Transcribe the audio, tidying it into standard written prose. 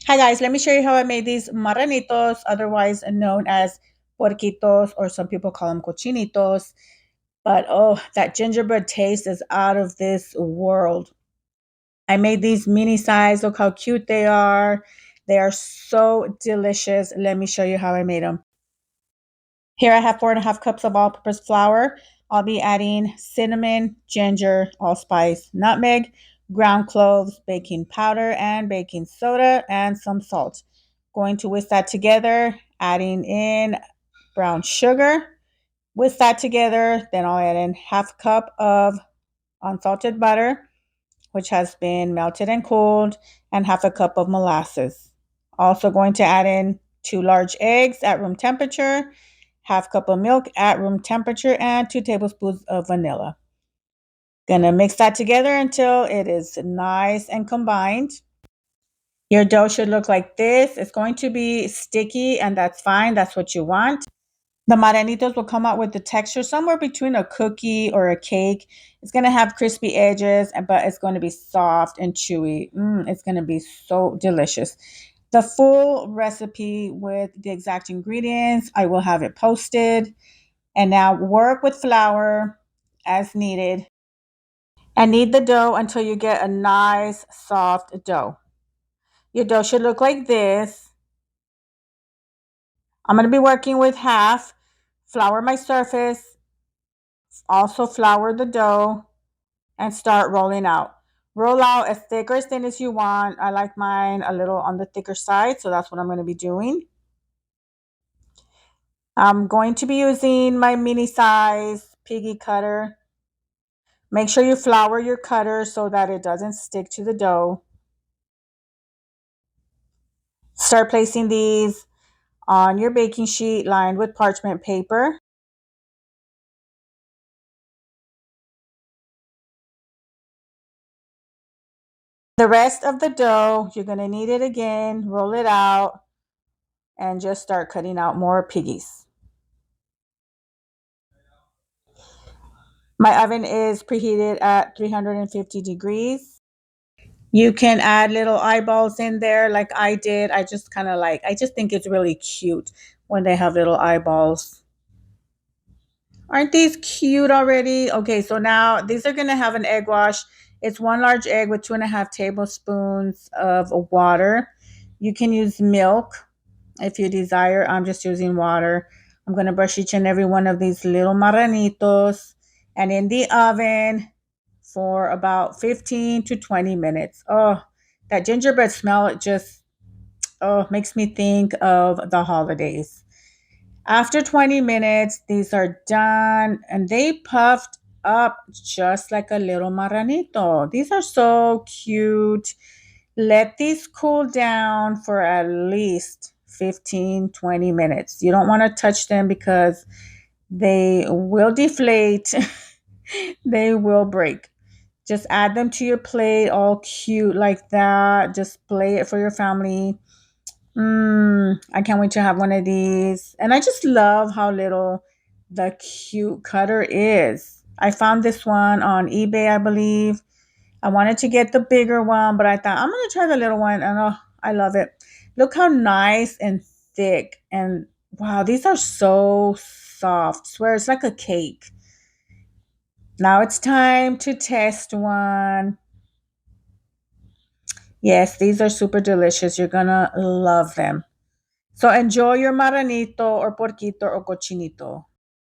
Hi guys, let me show you how I made these marranitos, otherwise known as puerquitos, or some people call them cochinitos. But oh, that gingerbread taste is out of this world. I made these mini size. Look how cute they are. They are so delicious. Let me show you how I made them. Here I have 4.5 cups of all-purpose flour. I'll be adding cinnamon, ginger, allspice, nutmeg, ground cloves, baking powder, and baking soda, and some salt. Going to whisk that together, adding in brown sugar. Whisk that together, then I'll add in 1/2 cup of unsalted butter, which has been melted and cooled, and 1/2 cup of molasses. Also going to add in 2 large eggs at room temperature, 1/2 cup of milk at room temperature, and 2 tablespoons of vanilla. Gonna mix that together until it is nice and combined. Your dough should look like this. It's going to be sticky, and that's fine. That's what you want. The Marranitos will come out with the texture somewhere between a cookie or a cake. It's going to have crispy edges, but it's going to be soft and chewy. It's going to be so delicious. The full recipe with the exact ingredients, I will have it posted. And now work with flour as needed. And knead the dough until you get a nice soft dough. Your dough should look like this. I'm going to be working with half. Flour my surface, also flour the dough, and start rolling out. Roll out as thick or as thin as you want. I like mine a little on the thicker side, so that's what I'm going to be doing. I'm going to be using my mini size piggy cutter. Make sure you flour your cutter so that it doesn't stick to the dough. Start placing these on your baking sheet lined with parchment paper. The rest of the dough, you're going to knead it again, roll it out, and just start cutting out more piggies. My oven is preheated at 350 degrees. You can add little eyeballs in there like I did. I just think it's really cute when they have little eyeballs. Aren't these cute already? Okay, so now these are going to have an egg wash. It's 1 large egg with 2.5 tablespoons of water. You can use milk if you desire. I'm just using water. I'm going to brush each and every one of these little marranitos and in the oven for about 15 to 20 minutes. Oh, that gingerbread smell, it just makes me think of the holidays. After 20 minutes, these are done and they puffed up just like a little marranito. These are so cute. Let these cool down for at least 15-20 minutes. You don't want to touch them because they will deflate, they will break. Just add them to your plate, all cute like that. Just play it for your family. I can't wait to have one of these. And I just love how little the cute cutter is. I found this one on eBay, I believe. I wanted to get the bigger one, but I thought I'm going to try the little one. And oh, I love it. Look how nice and thick. And wow, these are so soft. Swear it's like a cake. Now it's time to test one. Yes, these are super delicious. You're gonna love them. So enjoy your marranito or porquito or cochinito.